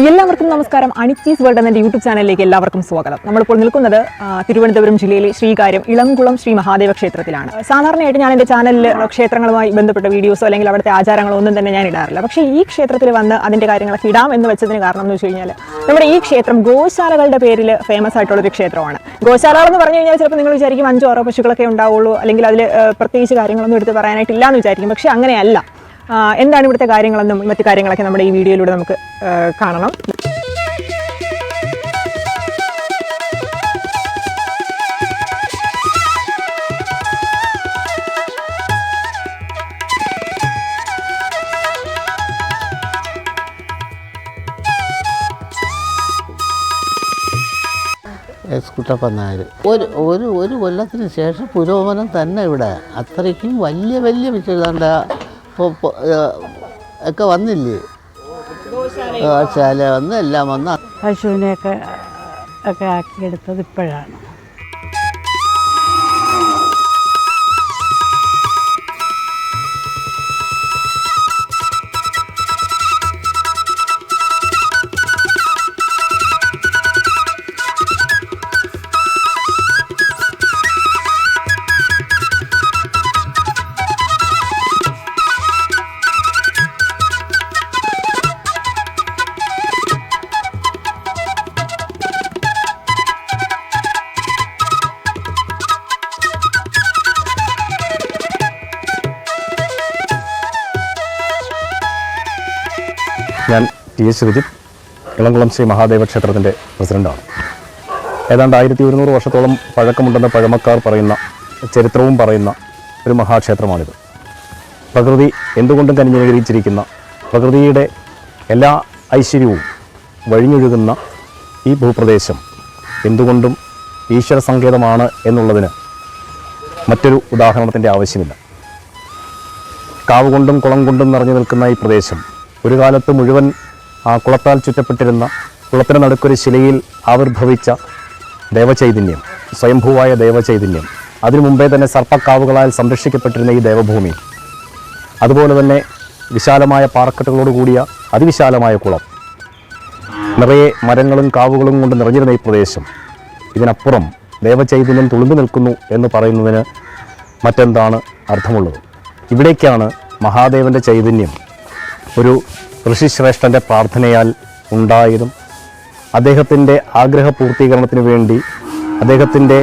എല്ലാവർക്കും നമസ്കാരം. അണിച്ചീസ് വേൾഡ് എന്ന യൂട്യൂബ് ചാനലിലേക്ക് എല്ലാവർക്കും സ്വാഗതം. നമ്മളിപ്പോൾ നിൽക്കുന്നത് തിരുവനന്തപുരം ജില്ലയിലെ ശ്രീകാര്യം ഇളംകുളം ശ്രീ മഹാദേവ ക്ഷേത്രത്തിലാണ്. സാധാരണയായിട്ട് ഞാൻ എൻ്റെ ചാനലിൽ ക്ഷേത്രങ്ങളുമായി ബന്ധപ്പെട്ട വീഡിയോസോ അല്ലെങ്കിൽ അവിടുത്തെ ആചാരങ്ങളോ ഒന്നും തന്നെ ഞാൻ ഇടാറില്ല. പക്ഷേ ഈ ക്ഷേത്രത്തിൽ വന്ന് അതിൻ്റെ കാര്യങ്ങളൊക്കെ ഇടാം എന്ന് വെച്ചതിന് കാരണം എന്ന് വെച്ച് കഴിഞ്ഞാൽ നമ്മുടെ ഈ ക്ഷേത്രം ഗോശാലകളുടെ പേരിൽ ഫേമസ് ആയിട്ടുള്ളൊരു ക്ഷേത്രമാണ്. ഗോശാലകൾ എന്ന് പറഞ്ഞു കഴിഞ്ഞാൽ ചിലപ്പോൾ നിങ്ങൾ വിചാരിക്കും 5-6 പശുക്കളൊക്കെ ഉണ്ടാവുള്ളൂ, അല്ലെങ്കിൽ അതിൽ പ്രത്യേകിച്ച് കാര്യങ്ങളൊന്നും എടുത്ത് പറയാനായിട്ടില്ല എന്ന് വിചാരിക്കും. പക്ഷേ അങ്ങനെയല്ല. എന്താണ് ഇവിടുത്തെ കാര്യങ്ങളെന്നും മറ്റു കാര്യങ്ങളൊക്കെ നമ്മുടെ ഈ വീഡിയോയിലൂടെ നമുക്ക് കാണണം. കുട്ടപ്പൻ നായർ ഒരു കൊല്ലത്തിന് ശേഷം പുരോഗമനം തന്നെ ഇവിടെ. അത്രയ്ക്കും വലിയ വിശേഷ ഒക്കെ വന്നില്ലേ, ഗോശാല വന്ന് എല്ലാം വന്ന് പശുവിനെയൊക്കെ ആക്കിയെടുത്തത് ഇപ്പോഴാണ്. ഞാൻ ടി.എച്ച്. ശ്രീജിത്ത്, ഇളംകുളം ശ്രീ മഹാദേവ ക്ഷേത്രത്തിൻ്റെ പ്രസിഡൻ്റാണ്. ഏതാണ്ട് 1100 വർഷത്തോളം പഴക്കമുണ്ടെന്ന് പഴമക്കാർ പറയുന്ന, ചരിത്രവും പറയുന്ന ഒരു മഹാക്ഷേത്രമാണിത്. പ്രകൃതി എന്തുകൊണ്ടും കനിഞ്ഞനുഗ്രഹിച്ചിരിക്കുന്ന, പ്രകൃതിയുടെ എല്ലാ ഐശ്വര്യവും വഴിഞ്ഞൊഴുകുന്ന ഈ ഭൂപ്രദേശം എന്തുകൊണ്ടും ഈശ്വര സങ്കേതമാണ് എന്നുള്ളതിന് മറ്റൊരു ഉദാഹരണത്തിൻ്റെ ആവശ്യമില്ല. കാവ് കൊണ്ടും കുളം കൊണ്ടും നിറഞ്ഞു നിൽക്കുന്ന ഈ പ്രദേശം ഒരു കാലത്ത് മുഴുവൻ ആ കുളത്താൽ ചുറ്റപ്പെട്ടിരുന്ന, കുളത്തിന് നടുക്കൊരു ശിലയിൽ ആവിർഭവിച്ച ദേവചൈതന്യം, സ്വയംഭൂവായ ദേവചൈതന്യം, അതിനു മുമ്പേ തന്നെ സർപ്പക്കാവുകളാൽ സംരക്ഷിക്കപ്പെട്ടിരുന്ന ഈ ദേവഭൂമി, അതുപോലെ തന്നെ വിശാലമായ പാറക്കെട്ടുകളോട് കൂടിയ അതിവിശാലമായ കുളം, നിറയെ മരങ്ങളും കാവുകളും കൊണ്ട് നിറഞ്ഞിരുന്ന ഈ പ്രദേശം, ഇതിനപ്പുറം ദേവചൈതന്യം തുളുമ്പി നിൽക്കുന്നു എന്ന് പറയുന്നതിന് മറ്റെന്താണ് അർത്ഥമുള്ളത്? ഇവിടേക്കാണ് മഹാദേവൻ്റെ ചൈതന്യം ഒരു ഋഷിശ്രേഷ്ഠൻ്റെ പ്രാർത്ഥനയാൽ ഉണ്ടായതും അദ്ദേഹത്തിൻ്റെ ആഗ്രഹപൂർത്തീകരണത്തിന് വേണ്ടി, അദ്ദേഹത്തിൻ്റെ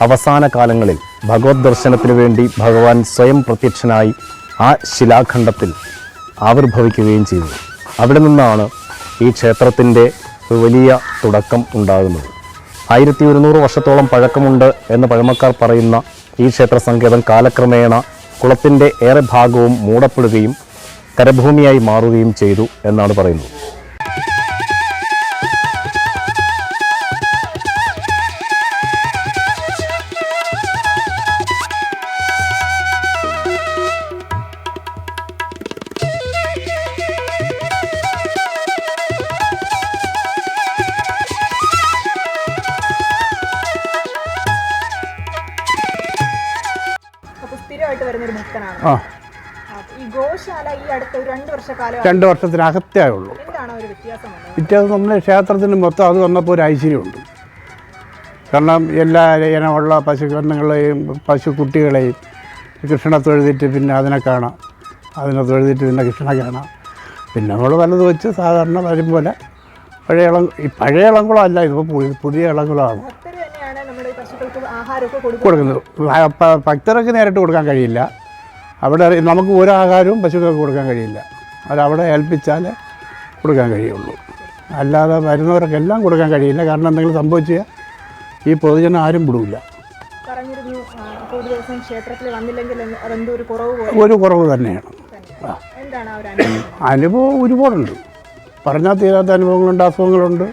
അവസാന കാലങ്ങളിൽ ഭഗവത് ദർശനത്തിന് വേണ്ടി ഭഗവാൻ സ്വയം പ്രത്യക്ഷനായി ആ ശിലാഖണ്ഡത്തിൽ ആവിർഭവിക്കുകയും ചെയ്തു. അവിടെ നിന്നാണ് ഈ ക്ഷേത്രത്തിൻ്റെ ഒരു വലിയ തുടക്കം ഉണ്ടാകുന്നത്. 1100 വർഷത്തോളം പഴക്കമുണ്ട് എന്ന് പഴമക്കാർ പറയുന്ന ഈ ക്ഷേത്ര സങ്കേതം കാലക്രമേണ കുളത്തിൻ്റെ ഏറെ ഭാഗവും മൂടപ്പെടുകയും കരഭൂമിയായി മാറുകയും ചെയ്തു എന്നാണ് പറയുന്നത്. സ്ഥിരമായിട്ട് വരുന്നൊരു ഭക്തനാണ്. ഈ ഗോശാല ഈ അടുത്ത 2 വർഷക്കാലം 2 വർഷത്തിനകത്തേ ആയുള്ളൂ. എന്താണ് ഒരു വ്യത്യാസം? നമ്മുടെ ക്ഷേത്രത്തിന് മൊത്തം അത് വന്നപ്പോൾ ഒരു ഐശ്വര്യമുണ്ട്. കാരണം എല്ലാ ഇനമുള്ള പശുക്കന്നുകളെയും പശുക്കുട്ടികളെയും കൃഷ്ണനെ തൊഴുതിട്ട് പിന്നെ അതിനെ കാണാം, അതിനെ തൊഴുതിട്ട് പിന്നെ കൃഷ്ണനെ കാണാം. പിന്നെ നമ്മൾ വലത് വെച്ച് സാധാരണ വരും പോലെ പഴയ ഇളംകുളമല്ല, ഇതിപ്പോൾ പുതിയ ഇളംകുളമാണ് കൊടുക്കുന്നത്. ഭക്തർക്ക് നേരിട്ട് കൊടുക്കാൻ കഴിയില്ല. അവിടെ നമുക്ക് ഒരു ആഹാരവും പശുക്കൾക്ക് കൊടുക്കാൻ കഴിയില്ല. അതവിടെ ഏൽപ്പിച്ചാൽ കൊടുക്കാൻ കഴിയുള്ളൂ. അല്ലാതെ വരുന്നവർക്കെല്ലാം കൊടുക്കാൻ കഴിയില്ല. കാരണം എന്തെങ്കിലും സംഭവിച്ചാൽ ഈ പൊതുജനം ആരും വിടില്ല. ഒരു കുറവ് തന്നെയാണ്. അനുഭവം ഒരുപാടുണ്ട്, പറഞ്ഞാൽ തീരാത്ത അനുഭവങ്ങളുണ്ട്, അസുഖങ്ങളുണ്ട്.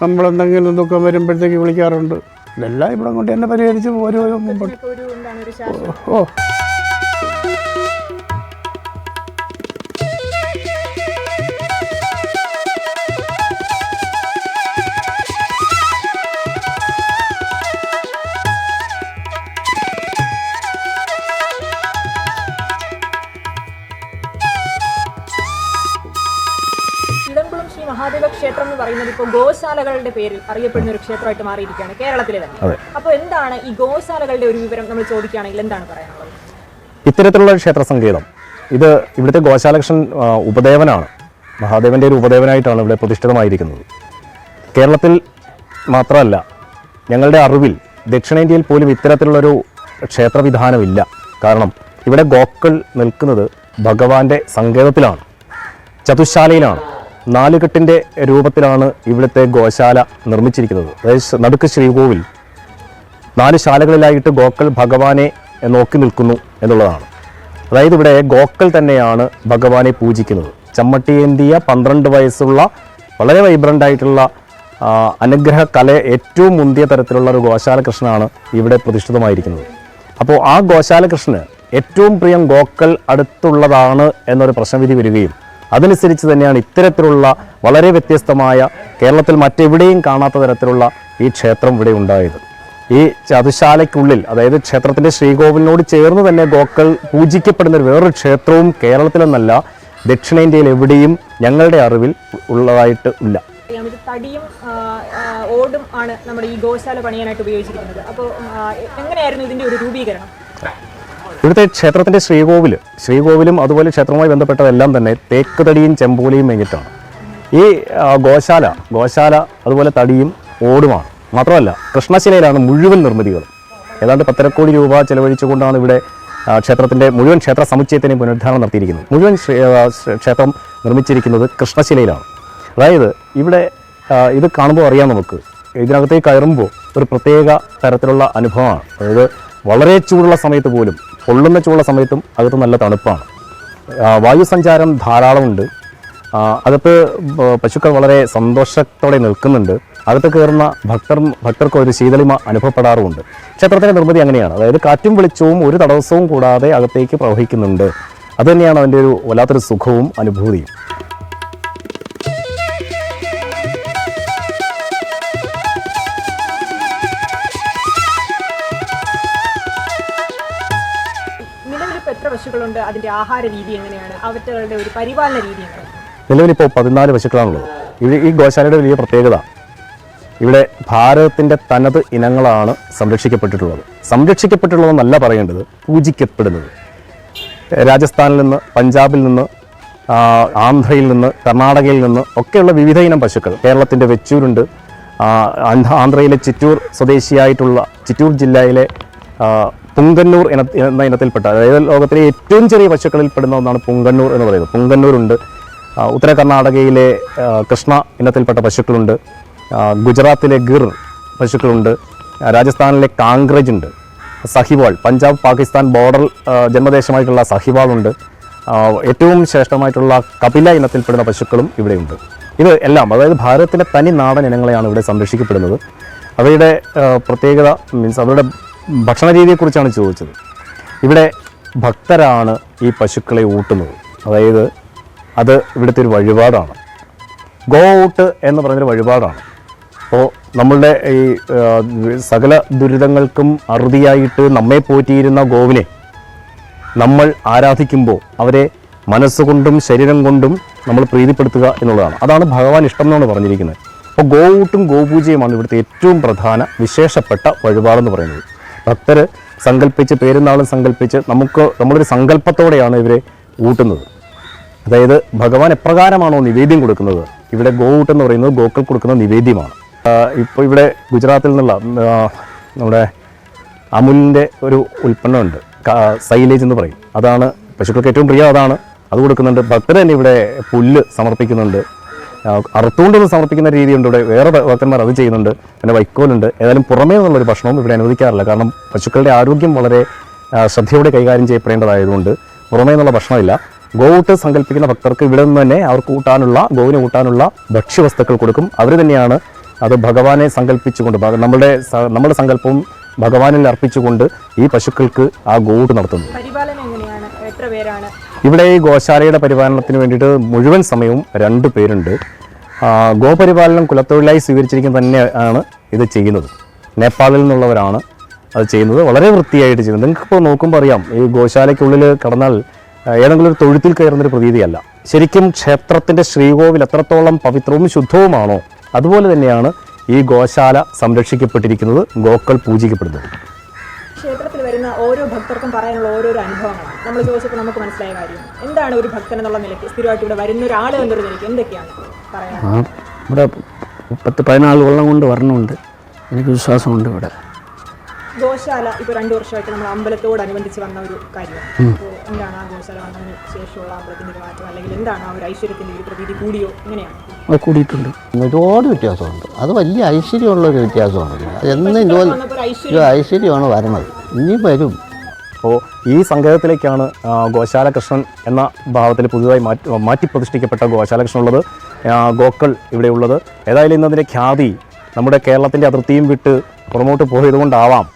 നമ്മളെന്തെങ്കിലും ദുഃഖം വരുമ്പോഴത്തേക്ക് വിളിക്കാറുണ്ട്. ഇതെല്ലാം ഇവിടെ കൊണ്ട് തന്നെ പരിഹരിച്ച് ഓരോ മുമ്പോട്ട്. ഓ ഇളംകുളം ശ്രീ മഹാദേവ ക്ഷേത്രം എന്ന് പറയുന്നത് ഇപ്പോൾ ഗോശാലകളുടെ പേരിൽ അറിയപ്പെടുന്ന ഒരു ക്ഷേത്രമായിട്ട് മാറിയിരിക്കുകയാണ് കേരളത്തിലെ തന്നെ. അപ്പോൾ എന്താണ് ഈ ഗോശാലകളുടെ ഒരു വിവരം നമ്മൾ ചോദിക്കുകയാണെങ്കിൽ എന്താണ് പറയാനുള്ളത്? ഇത്തരത്തിലുള്ള ക്ഷേത്ര സങ്കേതം ഇത് ഇവിടുത്തെ ഗോശാലകൃഷ്ണൻ ഉപദേവനാണ്. മഹാദേവൻ്റെ ഒരു ഉപദേവനായിട്ടാണ് ഇവിടെ പ്രതിഷ്ഠിതമായിരിക്കുന്നത്. കേരളത്തിൽ മാത്രമല്ല, ഞങ്ങളുടെ അറിവിൽ ദക്ഷിണേന്ത്യയിൽ പോലും ഇത്തരത്തിലുള്ളൊരു ക്ഷേത്രവിധാനമില്ല. കാരണം ഇവിടെ ഗോക്കൾ നിൽക്കുന്നത് ഭഗവാന്റെ സങ്കേതത്തിലാണ്, ചതുശാലയിലാണ്. നാലുകെട്ടിൻ്റെ രൂപത്തിലാണ് ഇവിടുത്തെ ഗോശാല നിർമ്മിച്ചിരിക്കുന്നത്. അതായത് നടുക്ക് ശ്രീകോവിൽ, 4 ശാലകളിലായിട്ട് ഗോക്കൾ ഭഗവാനെ നോക്കി നിൽക്കുന്നു എന്നുള്ളതാണ്. അതായത് ഇവിടെ ഗോക്കൾ തന്നെയാണ് ഭഗവാനെ പൂജിക്കുന്നത്. ചമ്മട്ടിയേന്തിയ 12 വയസ്സുള്ള വളരെ വൈബ്രൻ്റ് ആയിട്ടുള്ള അനുഗ്രഹ കല ഏറ്റവും മുന്തിയ തരത്തിലുള്ള ഒരു ഗോശാല കൃഷ്ണനാണ് ഇവിടെ പ്രതിഷ്ഠിതമായിരിക്കുന്നത്. അപ്പോൾ ആ ഗോശാല കൃഷ്ണന് ഏറ്റവും പ്രിയം ഗോക്കൾ അടുത്തുള്ളതാണ് എന്നൊരു പ്രശ്നവിധി വരികയും അതനുസരിച്ച് തന്നെയാണ് ഇത്തരത്തിലുള്ള വളരെ വ്യത്യസ്തമായ, കേരളത്തിൽ മറ്റെവിടെയും കാണാത്ത തരത്തിലുള്ള ഈ ക്ഷേത്രം ഇവിടെ ഉണ്ടായത്. ഈ ചതുശാലയ്ക്കുള്ളിൽ, അതായത് ക്ഷേത്രത്തിൻ്റെ ശ്രീകോവിലിനോട് ചേർന്ന് തന്നെ ഗോക്കൾ പൂജിക്കപ്പെടുന്ന വേറൊരു ക്ഷേത്രവും കേരളത്തിലെന്നല്ല ദക്ഷിണേന്ത്യയിൽ എവിടെയും ഞങ്ങളുടെ അറിവിൽ ഉള്ളതായിട്ട് ഇല്ല. തടിയും ഓടും ആണ് നമ്മുടെ ഈ ഗോശാല പണിയാനായിട്ട് ഉപയോഗിച്ചിരിക്കുന്നത്. അപ്പോൾ എങ്ങനെയായിരുന്നു ഇതിൻ്റെ ഒരു രൂപീകരണം? ഇവിടുത്തെ ക്ഷേത്രത്തിൻ്റെ ശ്രീകോവിലും അതുപോലെ ക്ഷേത്രവുമായി ബന്ധപ്പെട്ടതെല്ലാം തന്നെ തേക്ക് തടിയും ചെമ്പോലിയും മേഞ്ഞിട്ടാണ്. ഈ ഗോശാല അതുപോലെ തടിയും ഓടുമാണ്. മാത്രമല്ല കൃഷ്ണശിലയിലാണ് മുഴുവൻ നിർമ്മിതികളും. ഏതാണ്ട് 1.5 കോടി രൂപ ചെലവഴിച്ചുകൊണ്ടാണ് ഇവിടെ ക്ഷേത്രത്തിൻ്റെ മുഴുവൻ ക്ഷേത്ര സമുച്ചയത്തിനെയും പുനരുദ്ധാരണം നടത്തിയിരിക്കുന്നത്. മുഴുവൻ ക്ഷേത്രം നിർമ്മിച്ചിരിക്കുന്നത് കൃഷ്ണശിലയിലാണ്. അതായത് ഇവിടെ ഇത് കാണുമ്പോൾ അറിയാം, നമുക്ക് ഇതിനകത്തേക്ക് കയറുമ്പോൾ ഒരു പ്രത്യേക തരത്തിലുള്ള അനുഭവമാണ്. അതായത് വളരെ ചൂടുള്ള സമയത്ത് പോലും, പൊള്ളുന്ന ചൂടുള്ള സമയത്തും അകത്ത് നല്ല തണുപ്പാണ്. വായുസഞ്ചാരം ധാരാളമുണ്ട്. അകത്ത് പശുക്കൾ വളരെ സന്തോഷത്തോടെ നിൽക്കുന്നുണ്ട്. അകത്ത് കയറുന്ന ഭക്തർക്ക് ഒരു ശീതളിമ അനുഭവപ്പെടാറുമുണ്ട്. ക്ഷേത്രത്തിൻ്റെ നിർമ്മിതി അങ്ങനെയാണ്. അതായത് കാറ്റും വെളിച്ചവും ഒരു തടസ്സവും കൂടാതെ അകത്തേക്ക് പ്രവഹിക്കുന്നുണ്ട്. അതുതന്നെയാണ് അതിൻ്റെ ഒരു വല്ലാത്തൊരു സുഖവും അനുഭൂതിയും. എത്ര പശുക്കളുണ്ട്? അതിന്റെ ആഹാര രീതി എങ്ങനെയാണ്? അവറ്റകളുടെ ഒരു പരിപാലന രീതി എങ്ങനെയാണ്? നിലവിലിപ്പോൾ 14 പശുക്കളാണുള്ളത്. ഈ ഗോശാലയുടെ വലിയ പ്രത്യേകത, ഇവിടെ ഭാരതത്തിൻ്റെ തനത് ഇനങ്ങളാണ് സംരക്ഷിക്കപ്പെട്ടിട്ടുള്ളതെന്നല്ല പറയേണ്ടത്, പൂജിക്കപ്പെടുന്നത്. രാജസ്ഥാനിൽ നിന്ന്, പഞ്ചാബിൽ നിന്ന്, ആന്ധ്രയിൽ നിന്ന്, കർണാടകയിൽ നിന്ന് ഒക്കെയുള്ള വിവിധ ഇനം പശുക്കൾ. കേരളത്തിൻ്റെ വെച്ചൂരുണ്ട്, ആന്ധ്രയിലെ ചിറ്റൂർ സ്വദേശിയായിട്ടുള്ള ചിറ്റൂർ ജില്ലയിലെ പുങ്കന്നൂർ എന്ന ഇനത്തിൽപ്പെട്ട, അതായത് ലോകത്തിലെ ഏറ്റവും ചെറിയ പശുക്കളിൽ പെടുന്ന ഒന്നാണ് പുങ്കന്നൂർ എന്ന് പറയുന്നത്. പുങ്കന്നൂരുണ്ട്. ഉത്തര കർണാടകയിലെ കൃഷ്ണ ഇനത്തിൽപ്പെട്ട പശുക്കളുണ്ട്. ഗുജറാത്തിലെ ഗിർ പശുക്കളുണ്ട്. രാജസ്ഥാനിലെ കാംഗ്രജ് ഉണ്ട്. സഹിവാൾ, പഞ്ചാബ് പാകിസ്ഥാൻ ബോർഡർ ജന്മദേശമായിട്ടുള്ള സഹിവാളുണ്ട്. ഏറ്റവും ശ്രേഷ്ഠമായിട്ടുള്ള കപില ഇനത്തിൽപ്പെടുന്ന പശുക്കളും ഇവിടെയുണ്ട്. ഇത് എല്ലാം, അതായത് ഭാരതത്തിൻ്റെ തനി നാടൻ ഇനങ്ങളെയാണ് ഇവിടെ സംരക്ഷിക്കപ്പെടുന്നത്. അവയുടെ പ്രത്യേകത മീൻസ് അവരുടെ ഭക്ഷണ രീതിയെക്കുറിച്ചാണ് ചോദിച്ചത്. ഇവിടെ ഭക്തരാണ് ഈ പശുക്കളെ ഊട്ടുന്നത്. അതായത് അത് ഇവിടുത്തെ ഒരു വഴിപാടാണ്. ഗോ ഊട്ട് എന്ന് പറയുന്നൊരു വഴിപാടാണ്. അപ്പോൾ നമ്മളുടെ ഈ സകല ദുരിതങ്ങൾക്കും അറുതിയായിട്ട് നമ്മെ പോറ്റിയിരുന്ന ഗോവിനെ നമ്മൾ ആരാധിക്കുമ്പോൾ അവരെ മനസ്സുകൊണ്ടും ശരീരം കൊണ്ടും നമ്മൾ പ്രീതിപ്പെടുത്തുക എന്നുള്ളതാണ്. അതാണ് ഭഗവാൻ ഇഷ്ടം എന്നാണ് പറഞ്ഞിരിക്കുന്നത്. അപ്പോൾ ഗോ ഊട്ടും ഗോപൂജയുമാണ് ഇവിടുത്തെ ഏറ്റവും പ്രധാന വിശേഷപ്പെട്ട വഴിപാടെന്ന് പറയുന്നത്. ഭക്തർ സങ്കല്പിച്ച്, പേരുന്നാളും സങ്കല്പിച്ച്, നമ്മളൊരു സങ്കല്പത്തോടെയാണ് ഇവരെ ഊട്ടുന്നത്. അതായത് ഭഗവാൻ എപ്രകാരമാണോ നിവേദ്യം കൊടുക്കുന്നത്, ഇവിടെ ഗോ ഊട്ടെന്ന് പറയുന്നത് ഗോക്കൾ കൊടുക്കുന്ന നിവേദ്യമാണ്. ഇപ്പോൾ ഇവിടെ ഗുജറാത്തിൽ നിന്നുള്ള നമ്മുടെ അമുലിൻ്റെ ഒരു ഉൽപ്പന്നമുണ്ട്, സൈലേജ് എന്ന് പറയും. അതാണ് പശുക്കൾക്ക് ഏറ്റവും പ്രിയം, അതാണ്. അത് കൊടുക്കുന്നുണ്ട്. ഭക്തർ തന്നെ ഇവിടെ പുല്ല് സമർപ്പിക്കുന്നുണ്ട്. അറുത്തുകൊണ്ടൊന്നും സമർപ്പിക്കുന്ന രീതിയുണ്ട് ഇവിടെ. വേറെ ഭക്തന്മാർ അത് ചെയ്യുന്നുണ്ട്. പിന്നെ വൈക്കോലുണ്ട്. ഏതായാലും പുറമേ നിന്നുള്ളൊരു ഭക്ഷണവും ഇവിടെ അനുവദിക്കാറില്ല. കാരണം പശുക്കളുടെ ആരോഗ്യം വളരെ ശ്രദ്ധയോടെ കൈകാര്യം ചെയ്യപ്പെടേണ്ടതായതുകൊണ്ട് പുറമേ നിന്നുള്ള ഭക്ഷണമില്ല. ഗോവൂട്ട് സങ്കല്പിക്കുന്ന ഭക്തർക്ക് ഇവിടെ നിന്ന് തന്നെ അവർക്ക് ഗോവിനെ ഊട്ടാനുള്ള ഭക്ഷ്യവസ്തുക്കൾ കൊടുക്കും. അവർ തന്നെയാണ് അത് ഭഗവാനെ സങ്കല്പിച്ചുകൊണ്ട്, നമ്മുടെ സങ്കല്പവും ഭഗവാനിൽ അർപ്പിച്ചുകൊണ്ട് ഈ പശുക്കൾക്ക് ആ ഗോവൂട്ട് നടത്തുന്നത്. ഇവിടെ ഈ ഗോശാലയുടെ പരിപാലനത്തിന് വേണ്ടിയിട്ട് മുഴുവൻ സമയവും 2 പേരുണ്ട്. ഗോപരിപാലനം കുലത്തൊഴിലായി സ്വീകരിച്ചിരിക്കുന്നത് തന്നെയാണ് ഇത് ചെയ്യുന്നത്. നേപ്പാളിൽ നിന്നുള്ളവരാണ് അത് ചെയ്യുന്നത്. വളരെ വൃത്തിയായിട്ട് ചെയ്യുന്നത്. നിങ്ങൾക്കിപ്പോൾ നോക്കുമ്പോൾ അറിയാം, ഈ ഗോശാലയ്ക്കുള്ളിൽ കടന്നാൽ ഏതെങ്കിലും ഒരു തൊഴുത്തിൽ കയറുന്നൊരു പ്രതീതിയല്ല. ശരിക്കും ക്ഷേത്രത്തിൻ്റെ ശ്രീകോവിൽ എത്രത്തോളം പവിത്രവും ശുദ്ധവുമാണോ അതുപോലെ തന്നെയാണ് ഈ ഗോശാല സംരക്ഷിക്കപ്പെട്ടിരിക്കുന്നത്, ഗോക്കൾ പൂജിക്കപ്പെടുന്നത്. ക്ഷേത്രത്തിൽ വരുന്ന ഓരോ ഭക്തർക്കും പറയാനുള്ള ഓരോരോ അനുഭവങ്ങളാണ്. നമ്മൾ ചോദിച്ചപ്പോൾ നമുക്ക് മനസ്സിലായ കാര്യം എന്താണ് ഒരു ഭക്തൻ എന്നുള്ള നിലയ്ക്ക്, സ്ഥിരമായിട്ട് ഇവിടെ വരുന്ന ഒരാൾ എന്നൊരു നിലയ്ക്ക് എന്തൊക്കെയാണ് പറയാൻ? ഇവിടെ 10-14 കൊല്ലം കൊണ്ട് വരണമുണ്ട്, എനിക്ക് വിശ്വാസമുണ്ട്. ഇവിടെ ഗോശാല ഇപ്പോൾ 2 വർഷമായിട്ട് നമ്മൾ അമ്പലത്തോടനുബന്ധിച്ച് വന്ന ഒരു കാര്യമാണ്. അപ്പോൾ എന്താണ് ആ ഗോശാല വന്നതിന് ശേഷമുള്ള അമ്പലത്തിൻ്റെ ഒരു മാറ്റം, അല്ലെങ്കിൽ എന്താണ് ആ ഒരു ഐശ്വര്യത്തിൻ്റെ ഒരു പ്രതീതി കൂടിയോ എങ്ങനെയാണ്? അത് കൂടിയിട്ടുണ്ട്. ഒരുപാട് വ്യത്യാസമുണ്ട്. അത് വലിയ ഐശ്വര്യമുള്ളൊരു വ്യത്യാസമാണ്. എന്നും ഇതുപോലെ ഐശ്വര്യമാണ് വരണത്, ഇനി വരും. അപ്പോൾ ഈ സങ്കേതത്തിലേക്കാണ് ഗോശാല കൃഷ്ണൻ എന്ന ഭാവത്തിൽ പുതുതായി മാറ്റി പ്രതിഷ്ഠിക്കപ്പെട്ട ഗോശാല കൃഷ്ണൻ ഉള്ളത്, ഗോക്കൾ ഇവിടെ ഉള്ളത്. ഏതായാലും ഇന്നതിൻ്റെ ഖ്യാതി നമ്മുടെ കേരളത്തിൻ്റെ അതിർത്തിയും വിട്ട് പുറമോട്ട് പോയതുകൊണ്ടാവാം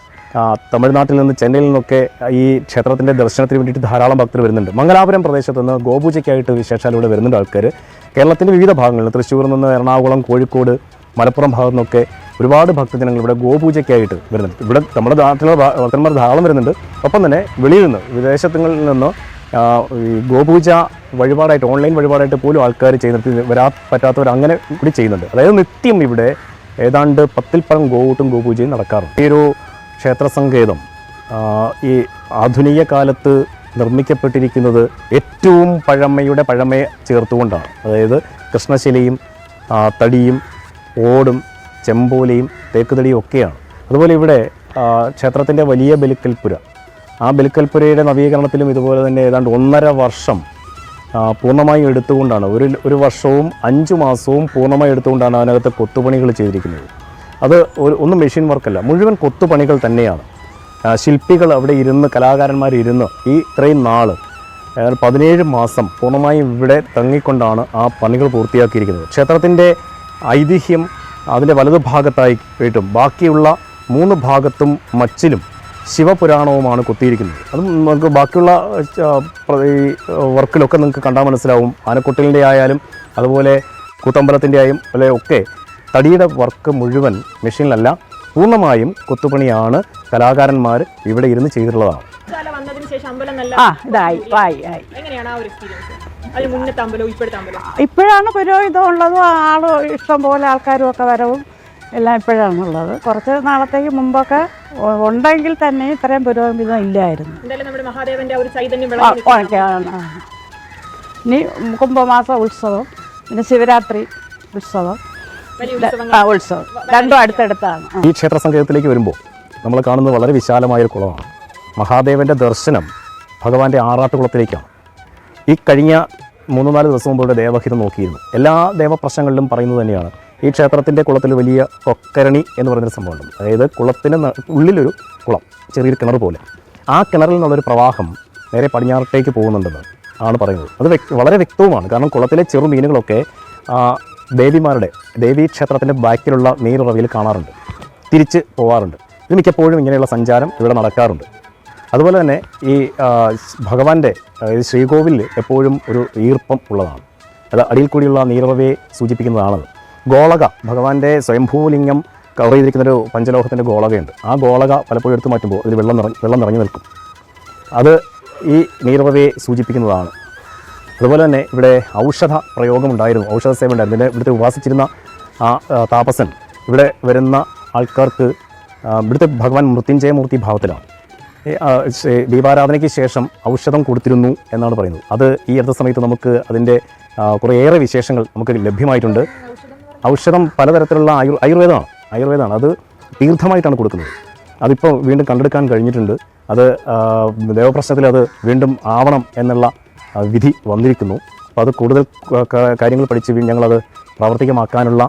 തമിഴ്നാട്ടിൽ നിന്ന്, ചെന്നൈയിൽ നിന്നൊക്കെ ഈ ക്ഷേത്രത്തിൻ്റെ ദർശനത്തിന് വേണ്ടിയിട്ട് ധാരാളം ഭക്തർ വരുന്നുണ്ട്. മംഗലാപുരം പ്രദേശത്ത് നിന്ന് ഗോപൂജയ്ക്കായിട്ട് വിശേഷാൽ ഇവിടെ വരുന്നുണ്ട് ആൾക്കാർ. കേരളത്തിൻ്റെ വിവിധ ഭാഗങ്ങളിൽ, തൃശ്ശൂരിൽ നിന്ന്, എറണാകുളം, കോഴിക്കോട്, മലപ്പുറം ഭാഗത്തു നിന്നൊക്കെ ഒരുപാട് ഭക്തജനങ്ങൾ ഇവിടെ ഗോപൂജയ്ക്കായിട്ട് വരുന്നുണ്ട്. ഇവിടെ നമ്മുടെ നാട്ടിലുള്ള ഭക്തന്മാർ ധാരാളം വരുന്നുണ്ട്. ഒപ്പം തന്നെ വെളിയിൽ നിന്ന്, വിദേശങ്ങളിൽ നിന്ന് ഈ ഗോപൂജ വഴിപാടായിട്ട്, ഓൺലൈൻ വഴിപാടായിട്ട് പോലും ആൾക്കാർ ചെയ്യുന്നുണ്ട്. വരാൻ പറ്റാത്തവർ അങ്ങനെ കൂടി ചെയ്യുന്നുണ്ട്. അതായത് നിത്യം ഇവിടെ ഏതാണ്ട് 10-ൽ പരം ഗോവൂട്ടും ഗോപൂജയും നടക്കാറുണ്ട്. ഈ ഒരു ക്ഷേത്ര സങ്കേതം ഈ ആധുനിക കാലത്ത് നിർമ്മിക്കപ്പെട്ടിരിക്കുന്നത് ഏറ്റവും പഴമയെ ചേർത്തുകൊണ്ടാണ്. അതായത് കൃഷ്ണശിലയും തടിയും ഓടും ചെമ്പോലയും തേക്കുതടിയും ഒക്കെയാണ്. അതുപോലെ ഇവിടെ ക്ഷേത്രത്തിൻ്റെ വലിയ ബലിക്കൽപ്പുര, ആ ബലിക്കൽപ്പുരയുടെ നവീകരണത്തിലും ഇതുപോലെ തന്നെ ഏതാണ്ട് 1.5 വർഷം പൂർണ്ണമായും എടുത്തുകൊണ്ടാണ്, ഒരു വർഷവും 5 മാസവും പൂർണ്ണമായി എടുത്തുകൊണ്ടാണ് അതിനകത്ത് കൊത്തുപണികൾ ചെയ്തിരിക്കുന്നത്. അത് ഒന്നും മെഷീൻ വർക്കല്ല, മുഴുവൻ കൊത്തുപണികൾ തന്നെയാണ്. ശില്പികൾ അവിടെ ഇരുന്ന്, കലാകാരന്മാർ ഇരുന്ന് ഈ ഇത്രയും നാൾ 17 മാസം പൂർണ്ണമായും ഇവിടെ തങ്ങിക്കൊണ്ടാണ് ആ പണികൾ പൂർത്തിയാക്കിയിരിക്കുന്നത്. ക്ഷേത്രത്തിൻ്റെ ഐതിഹ്യം അതിൻ്റെ വലതുഭാഗത്തായിട്ടും ബാക്കിയുള്ള 3 ഭാഗത്തും മച്ചിലും ശിവപുരാണവുമാണ് കൊത്തിയിരിക്കുന്നത്. അത് നമുക്ക് ബാക്കിയുള്ള ഈ വർക്കിലൊക്കെ നിങ്ങൾക്ക് കണ്ടാൽ മനസ്സിലാവും. ആനക്കൊട്ടിലിൻ്റെ ആയാലും അതുപോലെ കൂത്തമ്പലത്തിൻ്റെ ആയും അല്ലെ ഒക്കെ തടിയുടെ വർക്ക് മുഴുവൻ മെഷീനിലല്ല, പൂർണ്ണമായും കൊത്തുപണിയാണ് കലാകാരന്മാർ ഇവിടെ ഇരുന്ന് ചെയ്തിട്ടുള്ളതാണ്. ഇപ്പോഴാണ് പുരോഹിതം ഉള്ളതും ആളും ഇഷ്ടം പോലെ ആൾക്കാരും ഒക്കെ വരവും എല്ലാം ഇപ്പോഴാണുള്ളത്. കുറച്ച് നാളത്തേക്ക് മുമ്പൊക്കെ ഉണ്ടെങ്കിൽ തന്നെ ഇത്രയും പുരോഹിതം ഇല്ലായിരുന്നു. ഇനി കുംഭമാസ ഉത്സവം, പിന്നെ ശിവരാത്രി ഉത്സവം, ഉത്സവം രണ്ടും അടുത്തടുത്താണ്. ഈ ക്ഷേത്ര സങ്കേതത്തിലേക്ക് വരുമ്പോൾ നമ്മൾ കാണുന്നത് വളരെ വിശാലമായൊരു കുളമാണ്. മഹാദേവൻ്റെ ദർശനം ഭഗവാന്റെ ആറാട്ടുകുളത്തിലേക്കാണ്. ഈ കഴിഞ്ഞ 3-4 ദിവസം മുമ്പ് ദേവഹിതം നോക്കിയിരുന്നു. എല്ലാ ദേവപ്രശ്നങ്ങളിലും പറയുന്നത് തന്നെയാണ്, ഈ ക്ഷേത്രത്തിൻ്റെ കുളത്തിൽ വലിയ കൊക്കരണി എന്ന് പറയുന്നൊരു സംഭവമുണ്ട്. അതായത് കുളത്തിന് ഉള്ളിലൊരു കുളം, ചെറിയൊരു കിണർ പോലെ. ആ കിണറിൽ നിന്നുള്ളൊരു പ്രവാഹം നേരെ പടിഞ്ഞാറത്തേക്ക് പോകുന്നുണ്ടെന്ന് ആണ് പറയുന്നത്. അത് വളരെ വ്യക്തവുമാണ്. കാരണം കുളത്തിലെ ചെറു മീനുകളൊക്കെ ദേവീക്ഷേത്രത്തിൻ്റെ ബാക്കിലുള്ള നീരുറവിൽ കാണാറുണ്ട്, തിരിച്ച് പോകാറുണ്ട്. ഇത് മിക്കപ്പോഴും ഇങ്ങനെയുള്ള സഞ്ചാരം ഇവിടെ നടക്കാറുണ്ട്. അതുപോലെ തന്നെ ഈ ഭഗവാന്റെ ശ്രീകോവിലിൽ എപ്പോഴും ഒരു ഈർപ്പം ഉള്ളതാണ്. അത് അടിയിൽ കൂടിയുള്ള നീരുറവയെ സൂചിപ്പിക്കുന്നതാണത്. ഗോളക, ഭഗവാന്റെ സ്വയംഭൂലിംഗം കവർ ചെയ്തിരിക്കുന്നൊരു പഞ്ചലോഹത്തിൻ്റെ ഗോളകയുണ്ട്. ആ ഗോളക പലപ്പോഴും എടുത്തു മാറ്റുമ്പോൾ അതിൽ വെള്ളം നിറഞ്ഞു നിൽക്കും. അത് ഈ നീരുറവയെ സൂചിപ്പിക്കുന്നതാണ്. അതുപോലെ തന്നെ ഇവിടെ ഔഷധ പ്രയോഗമുണ്ടായിരുന്നു, ഔഷധ സേവ ഉണ്ടായിരുന്നു. ഇവിടുത്തെ ഉപാസിച്ചിരുന്ന ആ താപസൻ ഇവിടെ വരുന്ന ആൾക്കാർക്ക്, ഇവിടുത്തെ ഭഗവാൻ മൃത്യുഞ്ജയമൂർത്തി ഭാവത്തിലാണ്. ദീപാരാധനയ്ക്ക് ശേഷം ഔഷധം കൊടുത്തിരുന്നു എന്നാണ് പറയുന്നത്. അത് ഈ അടുത്ത സമയത്ത് നമുക്ക് അതിൻ്റെ കുറേയേറെ വിശേഷങ്ങൾ നമുക്ക് ലഭ്യമായിട്ടുണ്ട്. ഔഷധം പലതരത്തിലുള്ള ആയുർവേദമാണ്. അത് തീർത്ഥമായിട്ടാണ് കൊടുക്കുന്നത്. അതിപ്പോൾ വീണ്ടും കണ്ടെടുക്കാൻ കഴിഞ്ഞിട്ടുണ്ട്. അത് ദേവപ്രശ്നത്തിൽ അത് വീണ്ടും ആവണം എന്നുള്ള വിധി വന്നിരിക്കുന്നു. അപ്പോൾ അത് കൂടുതൽ കാര്യങ്ങൾ പഠിച്ച് ഞങ്ങളത് പ്രാവർത്തികമാക്കാനുള്ള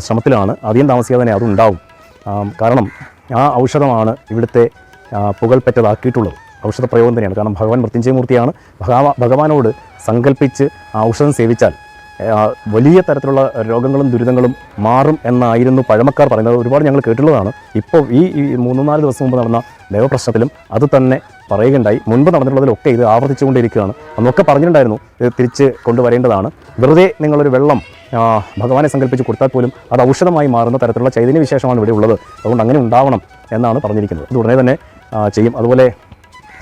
ശ്രമത്തിലാണ്. അധികം താമസിയാതെ തന്നെ അതുണ്ടാവും. കാരണം ആ ഔഷധമാണ് ഇവിടുത്തെ പുകൾപ്പെട്ടതാക്കിയിട്ടുള്ളത്. ഔഷധ പ്രയോഗം തന്നെയാണ്. കാരണം ഭഗവാൻ മൃത്യുഞ്ജയമൂർത്തിയാണ്. ഭഗവാനോട് സങ്കല്പിച്ച് ആ ഔഷധം സേവിച്ചാൽ വലിയ തരത്തിലുള്ള രോഗങ്ങളും ദുരിതങ്ങളും മാറും എന്നായിരുന്നു പഴമക്കാർ പറയുന്നത്. ഒരുപാട് ഞങ്ങൾ കേട്ടുള്ളതാണ്. ഇപ്പോൾ ഈ 3-4 ദിവസം മുമ്പ് നടന്ന ദേവപ്രശ്നത്തിലും അത് തന്നെ പറയുകയുണ്ടായി. മുൻപ് നടന്നിട്ടുള്ളതിലൊക്കെ ഇത് ആവർത്തിച്ചുകൊണ്ടിരിക്കുകയാണ്. അന്നൊക്കെ പറഞ്ഞിട്ടുണ്ടായിരുന്നു ഇത് തിരിച്ച് കൊണ്ടുവരേണ്ടതാണ്. വെറുതെ നിങ്ങളൊരു വെള്ളം ഭഗവാനെ സങ്കല്പിച്ച് കൊടുത്താൽ പോലും അത് ഔഷധമായി മാറുന്ന തരത്തിലുള്ള ചൈതന്യ വിശേഷമാണ് ഇവിടെ ഉള്ളത്. അതുകൊണ്ട് അങ്ങനെ ഉണ്ടാവണം എന്നാണ് പറഞ്ഞിരിക്കുന്നത്. ഇത് ഉടനെ തന്നെ ചെയ്യും. അതുപോലെ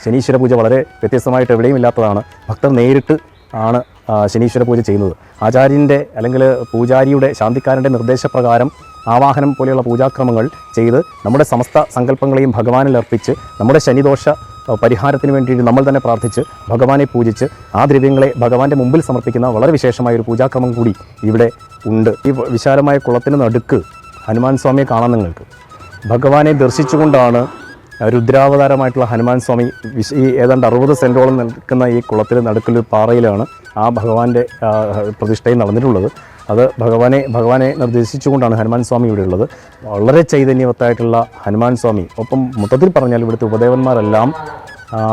ശനീശ്വര പൂജ വളരെ വ്യത്യസ്തമായിട്ട് എവിടെയും ഇല്ലാത്തതാണ്. ഭക്തർ നേരിട്ട് ആണ് ശനീശ്വര പൂജ ചെയ്യുന്നത്. ആചാര്യൻ്റെ അല്ലെങ്കിൽ പൂജാരിയുടെ ശാന്തിക്കാരൻ്റെ നിർദ്ദേശപ്രകാരം ആവാഹനം പോലെയുള്ള പൂജാക്രമങ്ങൾ ചെയ്ത് നമ്മുടെ സമസ്ത സങ്കല്പങ്ങളെയും ഭഗവാനിൽ അർപ്പിച്ച് നമ്മുടെ ശനിദോഷ പരിഹാരത്തിന് വേണ്ടിയിട്ട് നമ്മൾ തന്നെ പ്രാർത്ഥിച്ച് ഭഗവാനെ പൂജിച്ച് ആ ദ്രവ്യങ്ങളെ ഭഗവാന്റെ മുമ്പിൽ സമർപ്പിക്കുന്ന വളരെ വിശേഷമായ ഒരു പൂജാക്രമം കൂടി ഇവിടെ ഉണ്ട്. ഈ വിശാലമായ കുളത്തിന് നടുക്ക് ഹനുമാൻ സ്വാമിയെ കാണാൻ നിങ്ങൾക്ക്. ഭഗവാനെ ദർശിച്ചുകൊണ്ടാണ് രുദ്രാവതാരമായിട്ടുള്ള ഹനുമാൻ സ്വാമി ഈ ഏതാണ്ട് 60 സെൻറ്റോളം നിൽക്കുന്ന ഈ കുളത്തിൽ നടുക്കൊരു പാറയിലാണ് ആ ഭഗവാന്റെ പ്രതിഷ്ഠയും നടന്നിട്ടുള്ളത്. അത് ഭഗവാനെ നിർദ്ദേശിച്ചുകൊണ്ടാണ് ഹനുമാൻ സ്വാമി ഇവിടെ ഉള്ളത്. വളരെ ചൈതന്യവത്തായിട്ടുള്ള ഹനുമാൻ സ്വാമി. ഒപ്പം മൊത്തത്തിൽ പറഞ്ഞാൽ ഇവിടുത്തെ ഉപദേവന്മാരെല്ലാം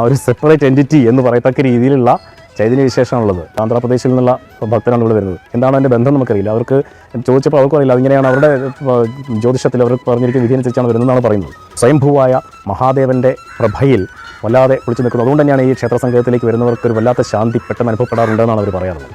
ഒരു സെപ്പറേറ്റ് എൻറ്റിറ്റി എന്ന് പറയത്തക്ക രീതിയിലുള്ള ചൈതന്യ വിശേഷമാണുള്ളത്. ആന്ധ്രാപ്രദേശിൽ നിന്നുള്ള ഭക്തരാണ് ഇവിടെ വരുന്നത്. എന്താണ് അതിൻ്റെ ബന്ധം നമുക്കറിയില്ല. അവർക്ക് ചോദിച്ചപ്പോൾ അവർക്കും അറിയില്ല. അതിങ്ങനെയാണ് അവരുടെ ജ്യോതിഷത്തിൽ അവർ പറഞ്ഞിരിക്കുന്ന വിധിയനുസരിച്ചാണ് വരുന്നതെന്നാണ് പറയുന്നത്. സ്വയംഭൂവായ മഹാദേവൻ്റെ പ്രഭയിൽ വല്ലാതെ കുളിച്ചു നിൽക്കുന്നത്. അതുകൊണ്ട് തന്നെയാണ് ഈ ക്ഷേത്ര സംഗമത്തിലേക്ക് വരുന്നവർക്ക് ഒരു വല്ലാത്ത ശാന്തി പെട്ടെന്ന് അനുഭവപ്പെടാറുണ്ടെന്നാണ് അവർ പറയാറുള്ളത്.